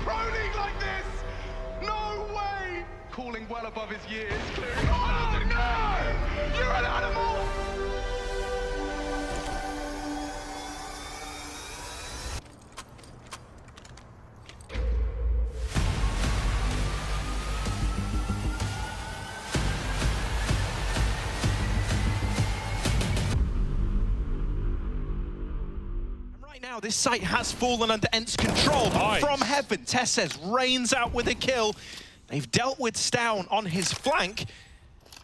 pro league like this? No way! Calling well above his years, clearing. Oh no! You're an animal! Now this site has fallen under Ent's control, but from heaven, Tesses rains out with a kill. They've dealt with Stown on his flank,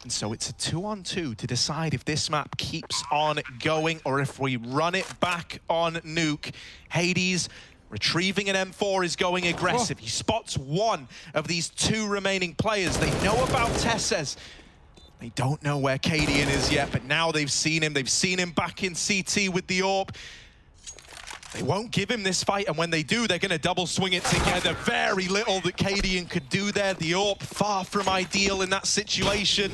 and so it's a 2-on-2 to decide if this map keeps on going or if we run it back on Nuke. Hades retrieving an M4 is going aggressive. He spots one of these two remaining players. They know about Tesses. They don't know where Cadian is yet, but now they've seen him. They've seen him back in CT with the AWP. They won't give him this fight, and when they do, they're going to double swing it together. Very little that Cadian could do there. The AWP far from ideal in that situation.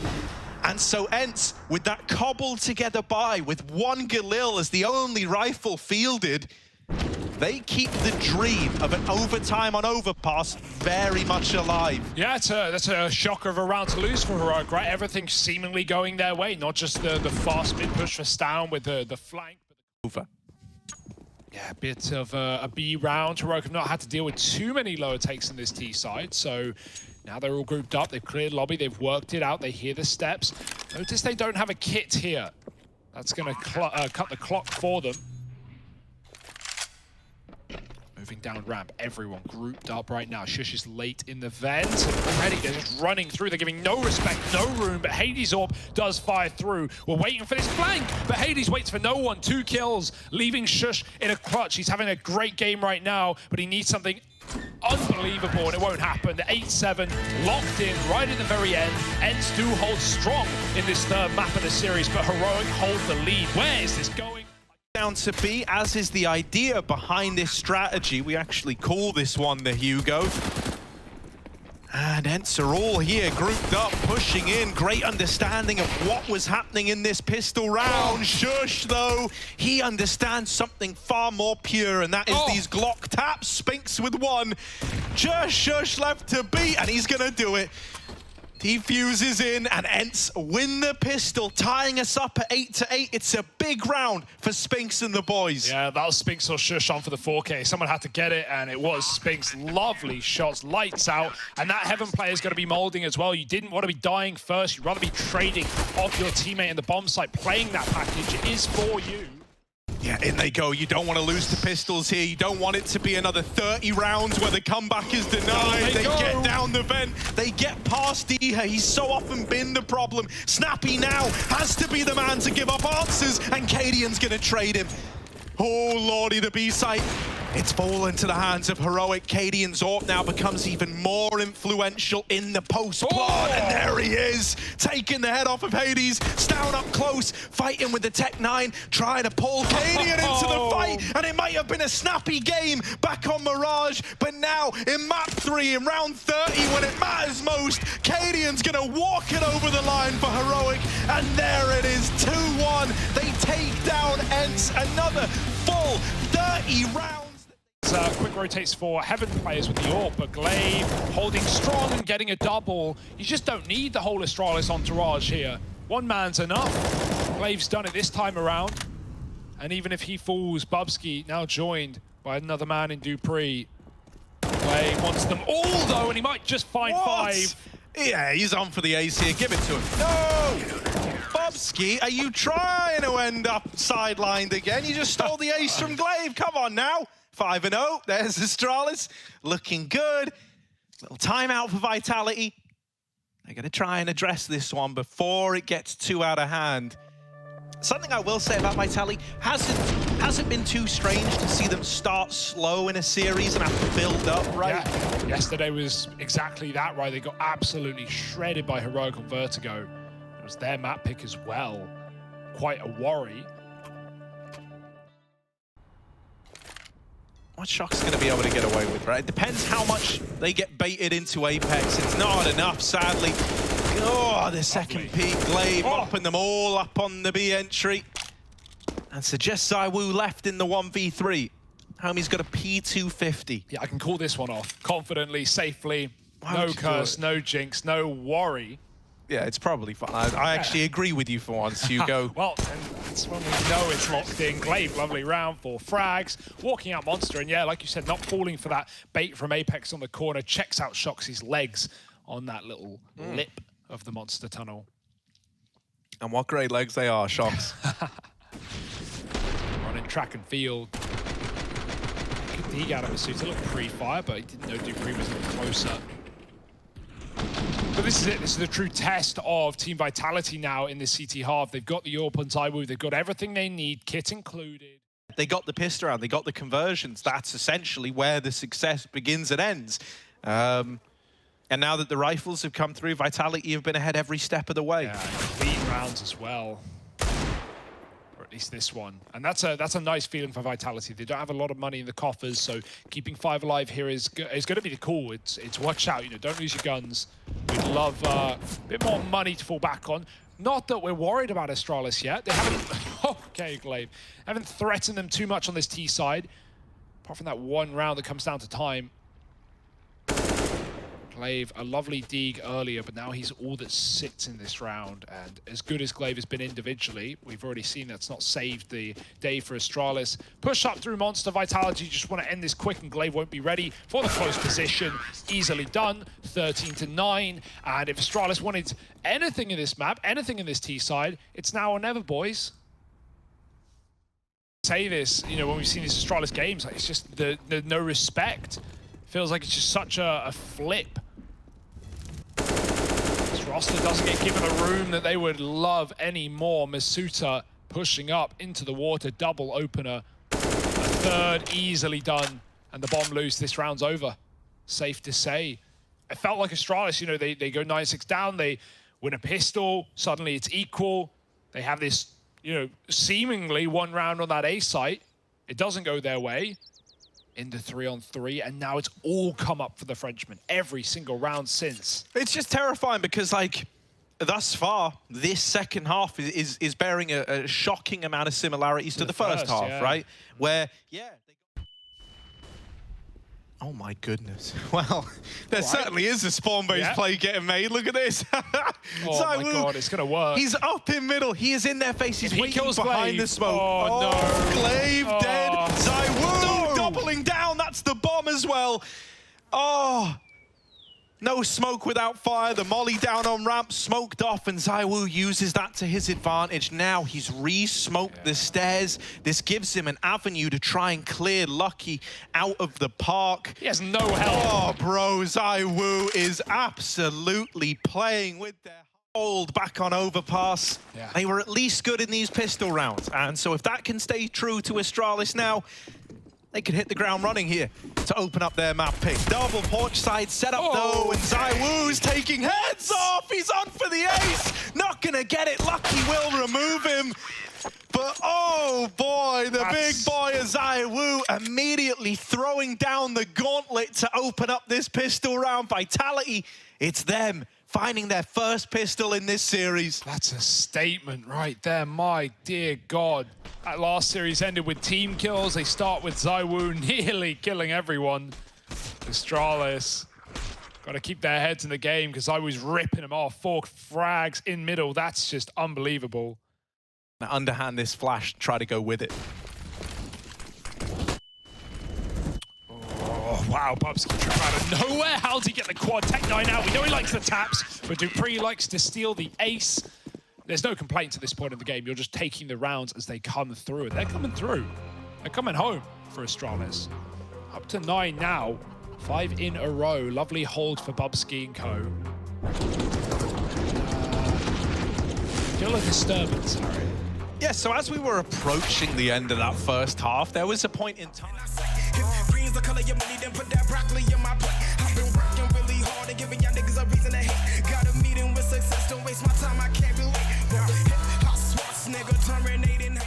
And so Ents, with that cobbled together buy, with one Galil as the only rifle fielded, they keep the dream of an overtime on Overpass very much alive. Yeah, that's a shocker of a round to lose for Heroic, right? Everything seemingly going their way, not just the fast mid push for Stown with the flank, but the over. Yeah, a bit of a B round. Heroic have not had to deal with too many lower takes in this T side, so now they're all grouped up. They've cleared lobby, they've worked it out, they hear the steps. Notice they don't have a kit here. That's going to cut the clock for them. Moving down ramp, everyone grouped up right now. Shush is late in the vent. Already they're just running through. They're giving no respect, no room, but Hades' AWP does fire through. We're waiting for this flank, but Hades waits for no one. 2 kills, leaving Shush in a clutch. He's having a great game right now, but he needs something unbelievable, and it won't happen. The 8-7 locked in right at the very end. Ents do hold strong in this third map of the series, but Heroic hold the lead. Where is this going? Down to B, as is the idea behind this strategy. We actually call this one the Hugo. And Ents are all here, grouped up, pushing in. Great understanding of what was happening in this pistol round. Shush, though, he understands something far more pure, and that is these Glock taps. Spinks with one. Just Shush left to beat, and he's gonna do it. Defuses in, and Ents win the pistol, tying us up at 8-8. It's a big round for Spinks and the boys. Yeah, that was Spinks or Shush on for the 4K. Someone had to get it, and it was Spinks. Lovely shots, lights out. And that Heaven player is going to be molding as well. You didn't want to be dying first. You'd rather be trading off your teammate in the bomb site. Playing that package is for you. Yeah, in they go. You don't want to lose to pistols here. You don't want it to be another 30 rounds where the comeback is denied. They get down the vent. They get past Iha. He's so often been the problem. Snappy now has to be the man to give up answers, and Cadian's going to trade him. Oh, lordy, the B site. It's fallen to the hands of Heroic. Cadian's AWP now becomes even more influential in the post-plot. And there he is, taking the head off of Hades. Stown up close, fighting with the Tech 9, trying to pull Cadian into the fight. And it might have been a snappy game back on Mirage. But now, in map 3, in round 30, when it matters most, Cadian's going to walk it over the line for Heroic. And there it is, 2-1. They take down Ents, another full 30 rounds. Quick rotates for Heaven players with the AWP, but Glaive holding strong and getting a double. You just don't need the whole Astralis entourage here. One man's enough. Glaive's done it this time around. And even if he falls, Bubsky now joined by another man in Dupree. Glaive wants them all though, and he might just find 5. Yeah, he's on for the ace here. Give it to him. No! Bubsky, are you trying to end up sidelined again? You just stole the ace from Glaive. Come on now. 5-0. There's Astralis. Looking good. Little timeout for Vitality. They're going to try and address this one before it gets too out of hand. Something I will say about Vitality, hasn't been too strange to see them start slow in a series and have to build up, right? Yeah. Yesterday was exactly that, right? They got absolutely shredded by Heroic on Vertigo. It was their map pick as well. Quite a worry. What Shock's going to be able to get away with, right? It depends how much they get baited into Apex. It's not enough, sadly. Oh, the second peak. Glaive mopping them all up on the B entry. And suggests zywoo left in the 1v3. Homie's got a P250. Yeah, I can call this one off confidently, safely. Why No would you do curse, it? no jinx, no worry. Yeah, it's probably fine. I actually agree with you for once. You go. Well, and that's when we know it's locked in. Glaive, lovely round for frags. Walking out Monster, and yeah, like you said, not falling for that bait from Apex on the corner. Checks out Shoxy's legs on that little lip of the Monster tunnel. And what great legs they are, Shox. Running track and field. Good dig out of Masuta. Looked pre-fire, but he didn't know Dupree was a little closer. But this is it. This is the true test of Team Vitality now in this CT half. They've got the AWP on zywoo. They've got everything they need, kit included. They got the pissed around. They got the conversions. That's essentially where the success begins and ends. And now that the rifles have come through, Vitality have been ahead every step of the way. Yeah, clean rounds as well. Or at least this one. And that's a nice feeling for Vitality. They don't have a lot of money in the coffers, so keeping 5 alive here is going to be the call. It's watch out, you know, don't lose your guns. We'd love a bit more money to fall back on. Not that we're worried about Astralis yet. They haven't, okay, Glaive, haven't threatened them too much on this T side. Apart from that one round that comes down to time. Glaive, a lovely dig earlier, but now he's all that sits in this round. And as good as Glaive has been individually, we've already seen that's not saved the day for Astralis. Push up through Monster. Vitality just want to end this quick, and Glaive won't be ready for the close position. Easily done, 13-9. And if Astralis wanted anything in this map, anything in this T side, it's now or never, boys. Say this, you know, when we've seen these Astralis games, like, it's just the no respect. Feels like it's just such a flip. This roster doesn't get given a room that they would love anymore. Masuta pushing up into the water, double opener. A third easily done, and the bomb loose. This round's over. Safe to say. It felt like Astralis, you know, they go 9-6 down, they win a pistol, suddenly it's equal. They have this, you know, seemingly one round on that A site. It doesn't go their way. Into 3-on-3, and now it's all come up for the Frenchman every single round since. It's just terrifying because, like, thus far, this second half is bearing a shocking amount of similarities to the first half, yeah. right? Where, yeah. Oh my goodness. Well, there certainly is a spawn-based play getting made. Look at this. Oh my God, it's gonna work. He's up in middle. He is in their face. He's waiting behind Glaive. the smoke. Oh, no. Glaive dead. zywoo doubling down. That's the bomb as well. Oh. No smoke without fire. The molly down on ramp, smoked off, and zywoo uses that to his advantage. Now he's re-smoked the stairs. This gives him an avenue to try and clear Lucky out of the park. He has no help. Oh, bro, zywoo is absolutely playing with their hold back on overpass. Yeah. They were at least good in these pistol rounds. And so if that can stay true to Astralis now, they could hit the ground running here to open up their map pick. Double porch side set up though, and zywoo's taking heads off. He's on for the ace. Not gonna get it. Lucky will remove him. But oh boy, the big boy of zywoo immediately throwing down the gauntlet to open up this pistol round. Vitality, it's them finding their first pistol in this series. That's a statement right there, my dear God. That last series ended with team kills. They start with zywoo nearly killing everyone. Astralis got to keep their heads in the game because zywoo's ripping them off. 4 frags in middle. That's just unbelievable. Now underhand this flash, try to go with it. Oh, wow, Bubsky trip out of nowhere. How's he get the quad? Tech 9 out. We know he likes the taps, but Dupree likes to steal the ace. There's no complaints at this point in the game. You're just taking the rounds as they come through. And they're coming through. They're coming home for Astralis. Up to 9 now. 5 in a row. Lovely hold for Bubsky and co. Feel a disturbance, Harry. Yeah, so as we were approaching the end of that first half, there was a point in time. Green's the color your money, then put that broccoli in my plate. I've been working really hard and giving y'all niggas a reason to hate. Got a meeting with success, don't waste my time, I can't be late. Hip hop Schwarzenegger terminating.